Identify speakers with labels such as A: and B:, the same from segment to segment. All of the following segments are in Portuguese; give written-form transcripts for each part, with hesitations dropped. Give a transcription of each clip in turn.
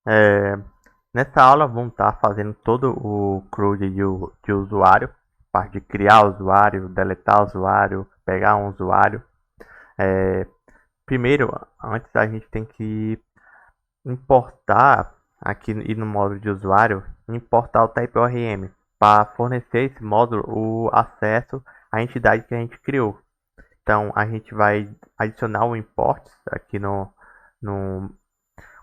A: É, Nessa aula vamos estar fazendo todo o CRUD de usuário, parte de criar usuário, deletar usuário, pegar um usuário. É, Primeiro, antes a gente tem que importar aqui e no módulo de usuário, importar o TypeORM para fornecer esse módulo o acesso à entidade que a gente criou. Então a gente vai adicionar o import aqui no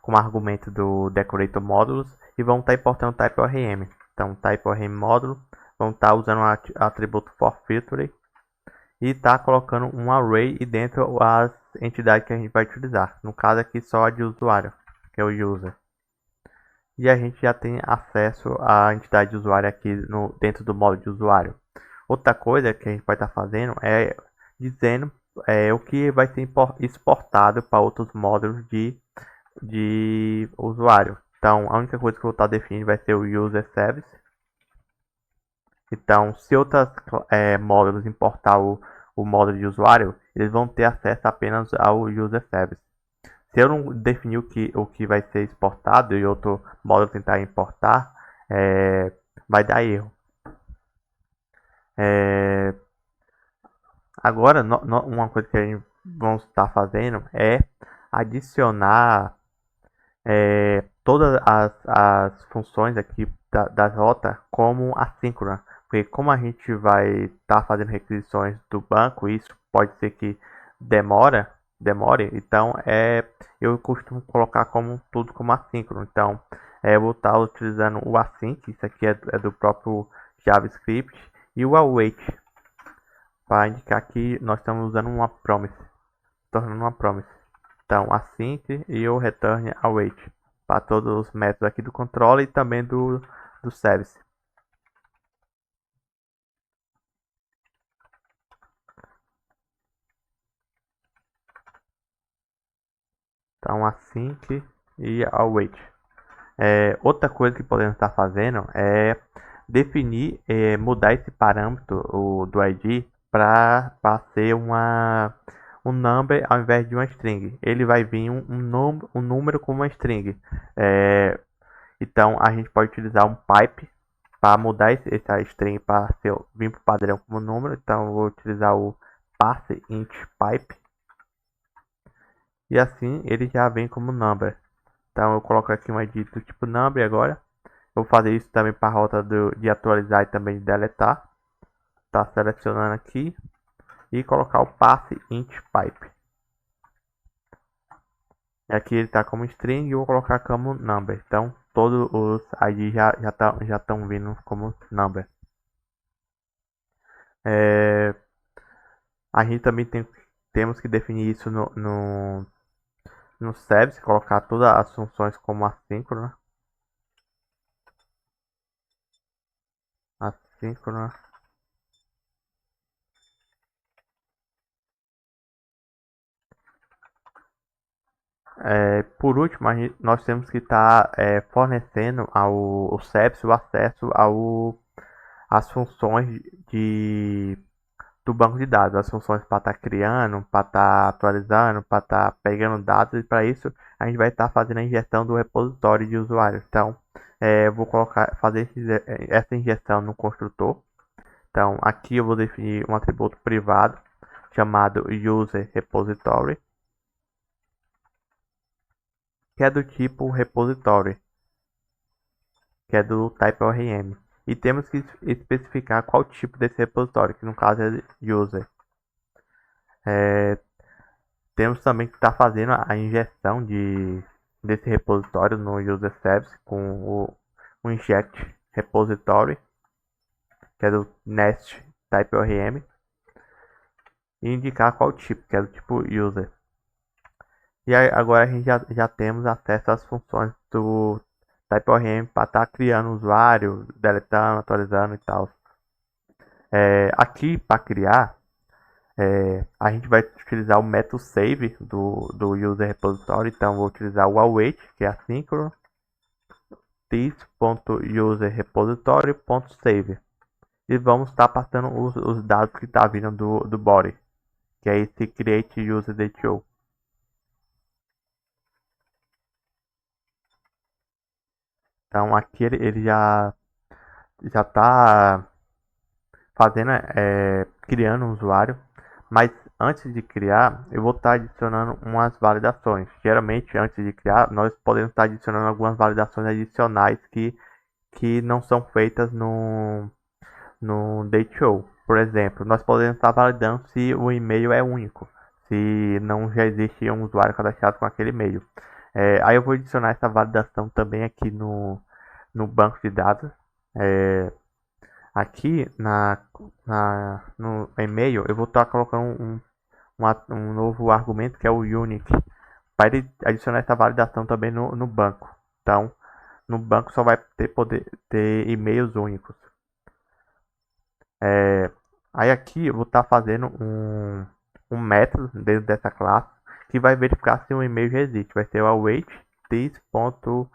A: como argumento do decorator módulos e vamos estar importando o TypeORM. Então TypeORM módulo, vamos estar usando o atributo forFilter e está colocando um array e dentro as entidades que a gente vai utilizar. No caso aqui só a de usuário, que é o user. E a gente já tem acesso à entidade de usuário aqui dentro do módulo de usuário. Outra coisa que a gente vai estar fazendo é dizendo o que vai ser exportado para outros módulos de usuário. Então, a única coisa que eu vou estar definindo vai ser o user service. Então, se outros módulos importar o módulo de usuário, eles vão ter acesso apenas ao user service. Se eu não definir o que vai ser exportado e outro módulo tentar importar, vai dar erro. É, Agora, uma coisa que a gente vamos estar fazendo é adicionar todas as funções aqui da rota como assíncrona. Porque como a gente vai estar fazendo requisições do banco, isso pode ser que demore, então eu costumo colocar como tudo como assíncrono. Então eu vou estar utilizando o async, isso aqui é do próprio JavaScript, e o await, para indicar que nós estamos usando uma promise, tornando uma promise. Então, async e o return await para todos os métodos aqui do controle e também do service. Então, async e await. Outra coisa que podemos estar fazendo é definir, mudar esse parâmetro do ID para ser um number ao invés de uma string. Ele vai vir um número como uma string. Então a gente pode utilizar um pipe para mudar essa string para vir para o padrão como número. Então eu vou utilizar o parseInt pipe e assim ele já vem como number. Então eu coloco aqui um ID do tipo number agora. Eu vou fazer isso também para a rota de atualizar e também de deletar. Tá selecionando aqui e colocar o parseInt pipe. E aqui ele está como string e eu vou colocar como number. Então todos os ID já estão vindo como number. É, a gente também temos que definir isso no service, colocar todas as funções como assíncrona. Assíncrona. Por último, nós temos que estar fornecendo ao service o acesso às funções do banco de dados, as funções para estar criando, para estar atualizando, para estar pegando dados, e para isso a gente vai estar fazendo a injeção do repositório de usuário. Então, eu vou fazer essa injeção no construtor. Então, aqui eu vou definir um atributo privado chamado user repository, que é do tipo repository, que é do TypeORM. E temos que especificar qual tipo desse repositório, que no caso é user. Temos também que estar fazendo a injeção desse repositório no user service com o inject repository, que é do nest TypeORM, e indicar qual tipo, que é do tipo user. E aí, agora a gente já temos acesso às funções do TypeORM para estar criando usuário, deletando, atualizando e tal. Aqui para criar, a gente vai utilizar o método save do user repository. Então vou utilizar o await, que é assíncrono, this.userrepository.save, e vamos estar passando os dados que está vindo do body, que é esse create user DTO. Então aqui ele já está fazendo, criando um usuário, mas antes de criar, eu vou estar adicionando umas validações. Geralmente, antes de criar, nós podemos estar adicionando algumas validações adicionais que não são feitas no Date Show. Por exemplo, nós podemos estar validando se o e-mail é único, se não já existe um usuário cadastrado com aquele e-mail. Aí eu vou adicionar essa validação também aqui no banco de dados. Aqui no e-mail eu vou estar colocando um novo argumento que é o unique, para ele adicionar essa validação também no banco. Então, no banco só vai poder ter e-mails únicos. Aí aqui eu vou estar fazendo um método dentro dessa classe que vai verificar se um e-mail já existe. Vai ser o await this.email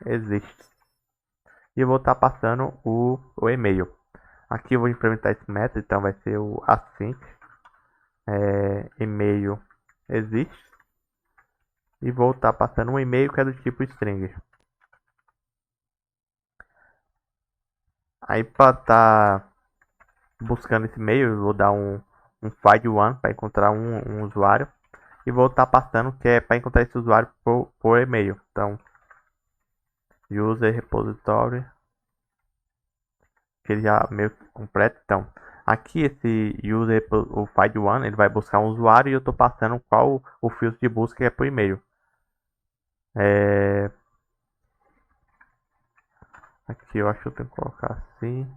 A: existe. E eu vou estar passando o e-mail. Aqui eu vou implementar esse método, então vai ser o async e-mail existe. E vou estar passando um e-mail que é do tipo string. Aí para estar buscando esse e-mail, eu vou dar um find one para encontrar um usuário. E vou estar passando que é para encontrar esse usuário por e-mail. Então, user repository, que ele já meio que completo. Então, aqui esse user, o find one, ele vai buscar um usuário e eu estou passando qual o filtro de busca é por e-mail. Aqui eu acho que eu tenho que colocar assim.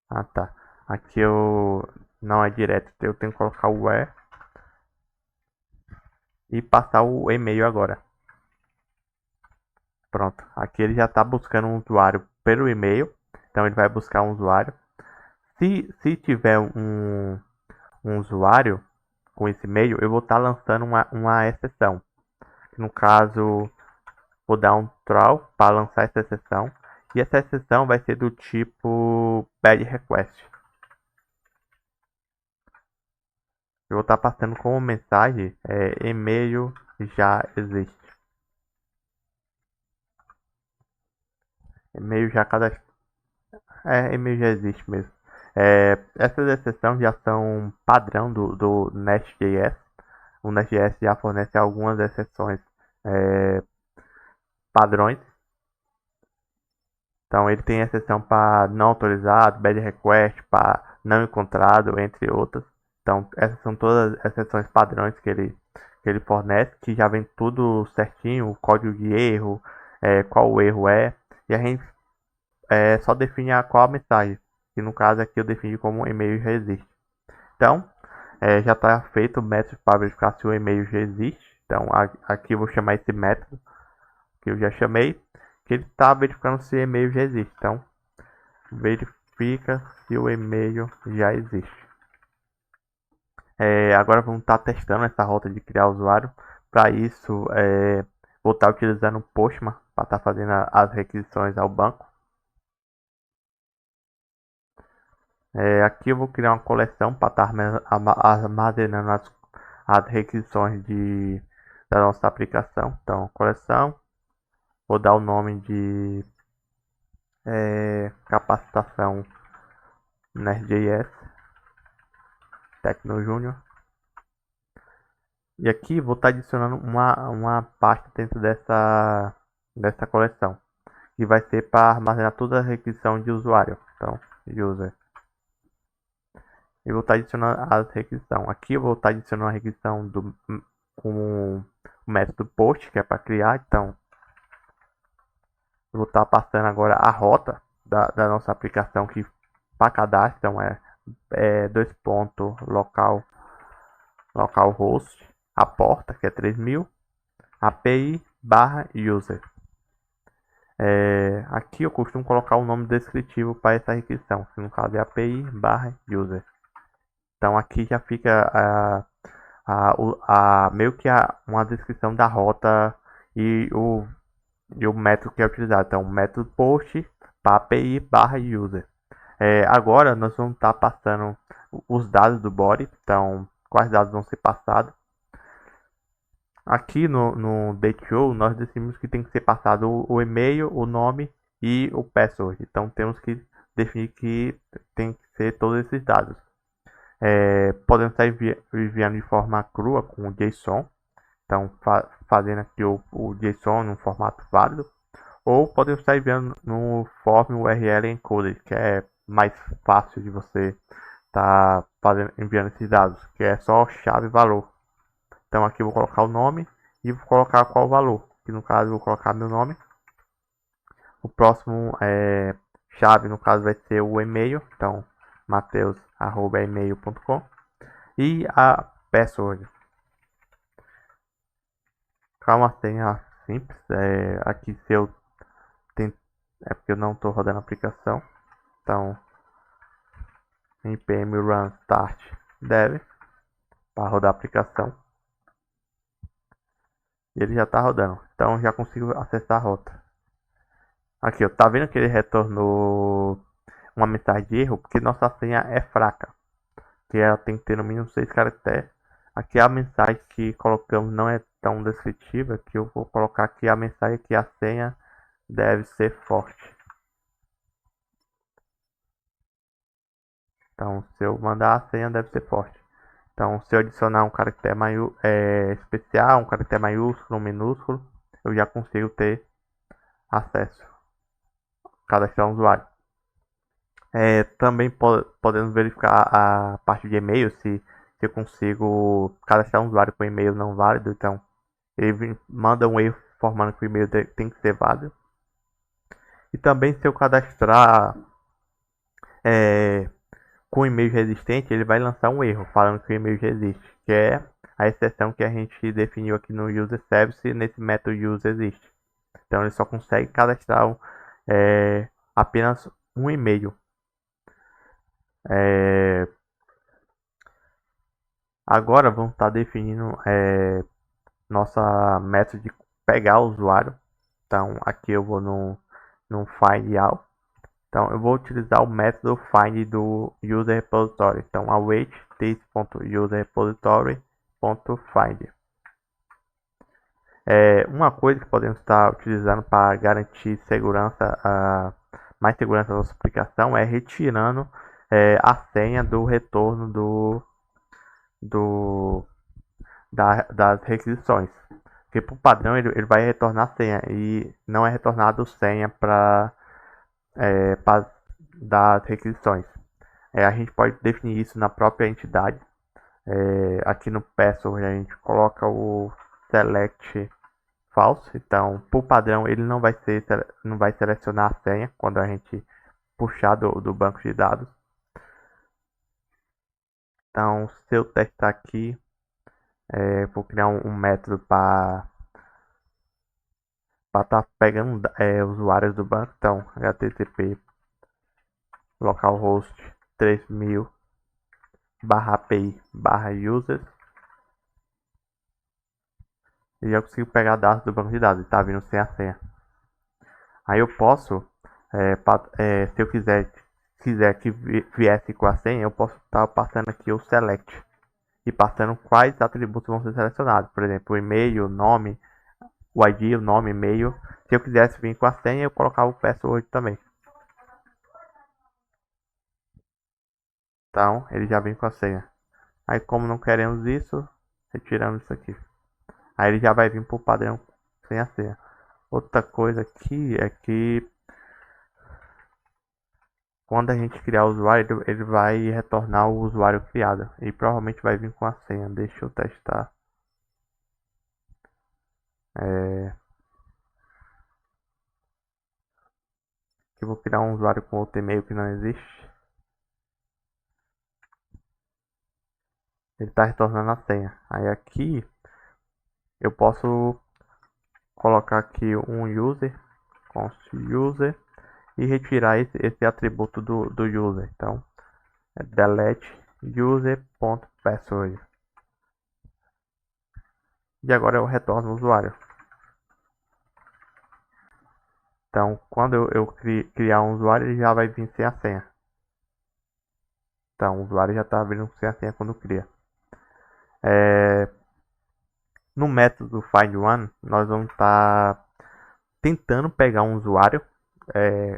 A: Ah, tá. Aqui eu não é direto, eu tenho que colocar o where e passar o e-mail agora. Pronto. Aqui ele já está buscando um usuário pelo e-mail. Então ele vai buscar um usuário. Se tiver um usuário com esse e-mail, eu vou estar lançando uma exceção. No caso, vou dar um throw para lançar essa exceção. E essa exceção vai ser do tipo bad request. Eu vou estar passando como mensagem e-mail já existe. E-mail já cadastrado. E-mail já existe mesmo. Essas exceções já são padrão do Nest.js. O Nest.js já fornece algumas exceções padrões. Então ele tem exceção para não autorizado, bad request, para não encontrado, entre outras. Então essas são todas as exceções padrões que ele fornece, que já vem tudo certinho, o código de erro, qual o erro é, e a gente só define qual a mensagem, que no caso aqui eu defini como e-mail já existe. Então já está feito o método para verificar se o e-mail já existe. Então aqui eu vou chamar esse método que eu já chamei, que ele está verificando se o e-mail já existe. Então verifica se o e-mail já existe. Agora vamos estar testando essa rota de criar usuário. Para isso, vou estar utilizando o Postman para estar fazendo as requisições ao banco. Aqui eu vou criar uma coleção para estar armazenando as requisições da nossa aplicação. Então, coleção, vou dar o nome de capacitação Nest.js Tecno Júnior. E aqui vou estar adicionando uma pasta dentro dessa coleção, que vai ser para armazenar toda a requisição de usuário. Então, user. E vou estar adicionando as requisições. Aqui eu vou estar adicionando a requisição com o método post, que é para criar. Então, eu vou estar passando agora a rota da nossa aplicação que para cadastro. Então, dois pontos localhost, a porta que é 3000, API barra user. Aqui eu costumo colocar o nome descritivo para essa requisição, que no caso é API barra user. Então aqui já fica meio que uma descrição da rota e o método que é utilizado. Então, método post para API barra user. Agora nós vamos estar passando os dados do body. Então, quais dados vão ser passados. Aqui no DTO, nós decidimos que tem que ser passado o e-mail, o nome e o password. Então temos que definir que tem que ser todos esses dados. Podemos estar enviando de forma crua com o JSON. Então fazendo aqui o JSON em um formato válido. Ou podemos estar enviando no form URL encoded, que é mais fácil de você estar enviando esses dados, que é só chave e valor. Então aqui eu vou colocar o nome e vou colocar qual o valor. Que no caso eu vou colocar meu nome. O próximo chave no caso vai ser o e-mail. Então mateus@email.com e a password. Calma, senha simples. Aqui se eu é porque eu não estou rodando a aplicação. Então npm run start dev para rodar a aplicação. E ele já está rodando. Então já consigo acessar a rota. Aqui, ó, tá vendo que ele retornou uma mensagem de erro? Porque nossa senha é fraca. Que ela tem que ter no mínimo 6 caracteres. Aqui a mensagem que colocamos não é tão descritiva. Que eu vou colocar aqui a mensagem que a senha deve ser forte. Então, se eu mandar a senha, deve ser forte. Então, se eu adicionar um caractere especial, um caractere maiúsculo, um minúsculo, eu já consigo ter acesso. Cadastrar um usuário. Também podemos verificar a parte de e-mail, se eu consigo cadastrar um usuário com e-mail não válido. Então, ele manda um erro informando que o e-mail tem que ser válido. E também, se eu cadastrar com e-mail já existente, ele vai lançar um erro falando que o e-mail já existe, que é a exceção que a gente definiu aqui no user service nesse método use existe. Então, ele só consegue cadastrar apenas um e-mail. Agora vamos estar definindo nossa método de pegar o usuário. Então aqui eu vou no find all. Então eu vou utilizar o método find do user repository. Então await this.userrepository.find. Uma coisa que podemos estar utilizando para garantir segurança, mais segurança da nossa aplicação é retirando a senha do retorno das requisições. Porque por padrão ele vai retornar senha e não é retornado senha para das requisições. A gente pode definir isso na própria entidade. Aqui no password a gente coloca o select false. Então, por padrão ele não vai selecionar a senha quando a gente puxar do banco de dados. Então, se eu testar aqui, vou criar um método para estar pegando usuários do banco. Então, http localhost 3000 /api /users e já consigo pegar dados do banco de dados. Está vindo sem a senha. Aí eu posso, se eu quiser que viesse com a senha, eu posso estar passando aqui o select e passando quais atributos vão ser selecionados. Por exemplo, o e-mail, o nome, o ID, o nome, e-mail. Se eu quisesse vir com a senha, eu colocava o password também. Então, ele já vem com a senha. Aí, como não queremos isso, retiramos isso aqui. Aí ele já vai vir por padrão sem a senha. Outra coisa aqui é que quando a gente criar o usuário, ele vai retornar o usuário criado. E provavelmente vai vir com a senha. Deixa eu testar. Aqui eu vou criar um usuário com outro e-mail que não existe. Ele está retornando a senha. Aí aqui eu posso colocar aqui um user, const user, e retirar esse atributo do user. Então, delete user.password. E agora eu retorno o usuário. Então, quando eu criar um usuário, ele já vai vir sem a senha. Então, o usuário já está vindo sem a senha quando cria. No método find one, nós vamos estar tentando pegar um usuário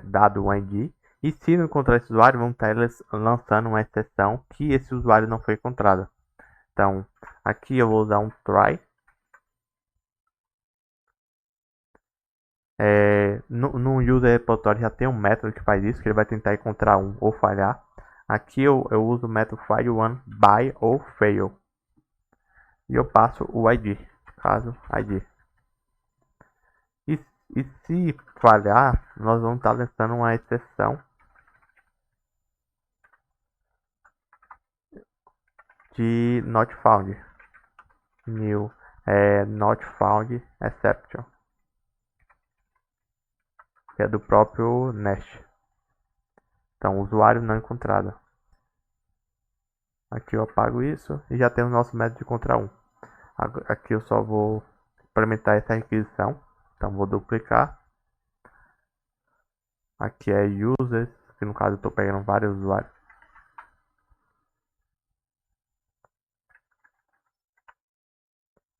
A: dado o ID, e se não encontrar esse usuário, vamos estar lançando uma exceção que esse usuário não foi encontrado. Então, aqui eu vou usar um try. No user repository já tem um método que faz isso, que ele vai tentar encontrar um ou falhar. Aqui eu uso o método find one by ou fail. E eu passo o ID, caso ID. E, e se falhar, nós vamos estar lançando uma exceção de not found. New not found exception, que é do próprio Nest. Então, usuário não encontrado. Aqui eu apago isso e já temos nosso método de encontrar um. Aqui eu só vou implementar essa requisição. Então, vou duplicar. Aqui é users, que no caso eu estou pegando vários usuários.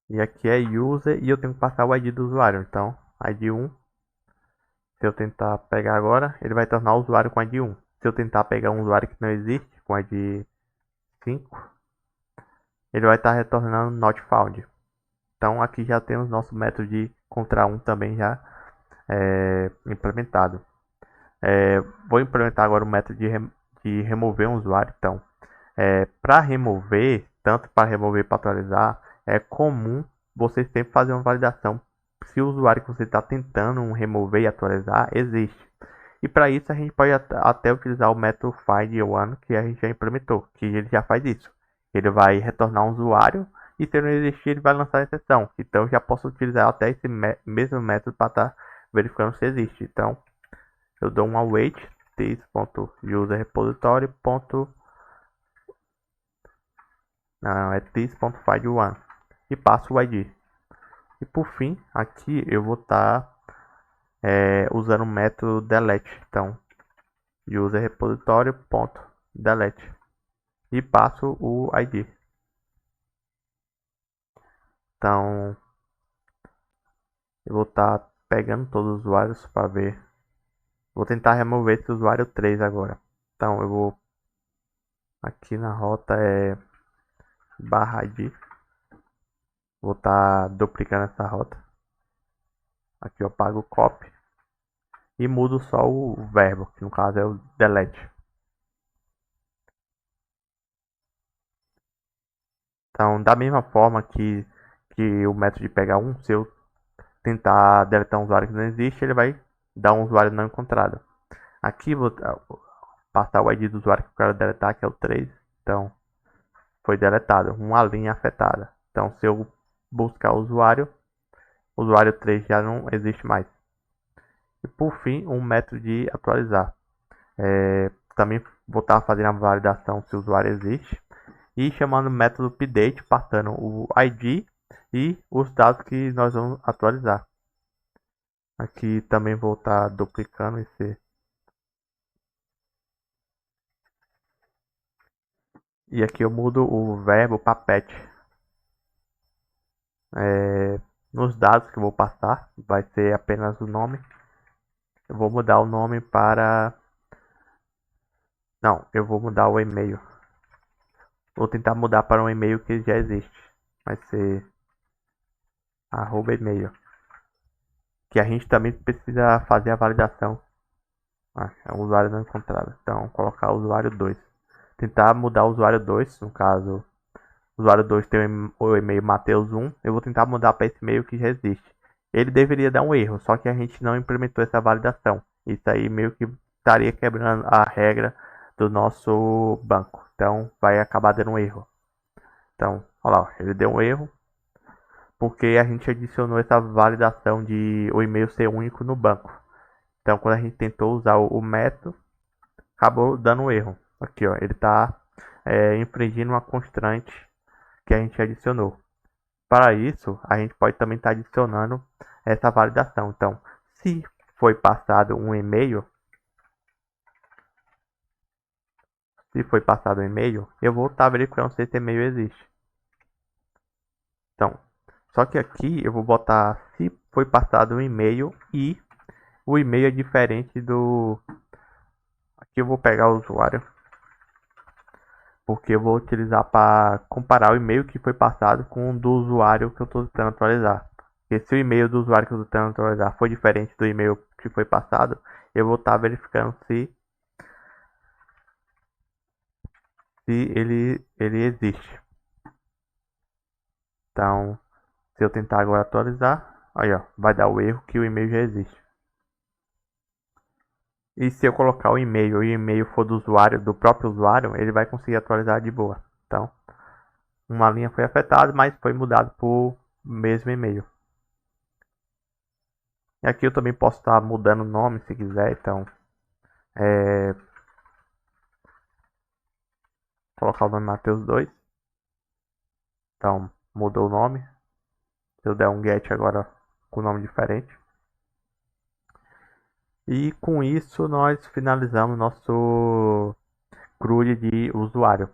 A: E aqui é user e eu tenho que passar o ID do usuário. Então, ID 1. Se eu tentar pegar agora, ele vai tornar o usuário com ID 1. Se eu tentar pegar um usuário que não existe, com ID 5, ele vai estar retornando not found. Então aqui já temos nosso método de encontrar um também já implementado. Vou implementar agora o método de remover um usuário. Então, para remover, tanto para remover e para atualizar, é comum você sempre fazer uma validação se o usuário que você está tentando remover e atualizar existe. E para isso a gente pode até utilizar o método find one que a gente já implementou, que ele já faz isso. Ele vai retornar um usuário e se ele não existir ele vai lançar a exceção. Então eu já posso utilizar até esse mesmo método para estar verificando se existe. Então eu dou um await this.userrepository. Não, é this.find1 e passo o ID. E por fim, aqui eu vou estar usando o método delete. Então, userrepository.delete e passo o ID. Então, eu vou estar pegando todos os usuários para ver. Vou tentar remover esse usuário 3 agora. Então, eu vou aqui na rota /ID. Vou estar duplicando essa rota. Aqui eu apago o copy e mudo só o verbo, que no caso é o delete. Então, da mesma forma que o método de pegar um, se eu tentar deletar um usuário que não existe, ele vai dar um usuário não encontrado. Aqui vou passar o ID do usuário que eu quero deletar, que é o 3. Então, foi deletado, uma linha afetada. Então, se eu buscar o usuário 3 já não existe mais. E por fim, um método de atualizar. Também vou estar fazendo a validação se o usuário existe. E chamando o método update, passando o ID e os dados que nós vamos atualizar. Aqui também vou estar duplicando esse. E aqui eu mudo o verbo para pet. Nos dados que eu vou passar, vai ser apenas o nome. Eu vou mudar o nome para... Não, eu vou mudar o e-mail. Vou tentar mudar para um e-mail que já existe. Vai ser @e-mail. Que a gente também precisa fazer a validação. É um usuário não encontrado. Então, colocar o usuário 2. Tentar mudar o usuário 2, no caso, o usuário 2 tem o e-mail Mateus1. Eu vou tentar mudar para esse e-mail que já existe. Ele deveria dar um erro, só que a gente não implementou essa validação. Isso aí meio que estaria quebrando a regra do nosso banco. Então, vai acabar dando um erro. Então, olha lá, ele deu um erro porque a gente adicionou essa validação de o e-mail ser único no banco. Então, quando a gente tentou usar o método, acabou dando um erro. Aqui, ó, ele está infringindo uma constante que a gente adicionou. Para isso, a gente pode também estar adicionando essa validação. Então, se foi passado um e-mail, eu vou estar verificando se esse e-mail existe. Então, só que aqui eu vou botar se foi passado um e-mail e o e-mail é diferente do... Aqui eu vou pegar o usuário, porque eu vou utilizar para comparar o e-mail que foi passado com o do usuário que eu estou tentando atualizar. Porque se o e-mail do usuário que eu estou tentando atualizar foi diferente do e-mail que foi passado, eu vou estar verificando se ele existe. Então, se eu tentar agora atualizar, aí ó, vai dar o erro que o e-mail já existe. E se eu colocar o e-mail e o e-mail for do usuário, do próprio usuário, ele vai conseguir atualizar de boa. Então, uma linha foi afetada, mas foi mudado para o mesmo e-mail. E aqui eu também posso estar mudando o nome se quiser, então colocar o nome Matheus 2. Então, mudou o nome. Se eu der um get agora com nome diferente. E com isso nós finalizamos nosso CRUD de usuário.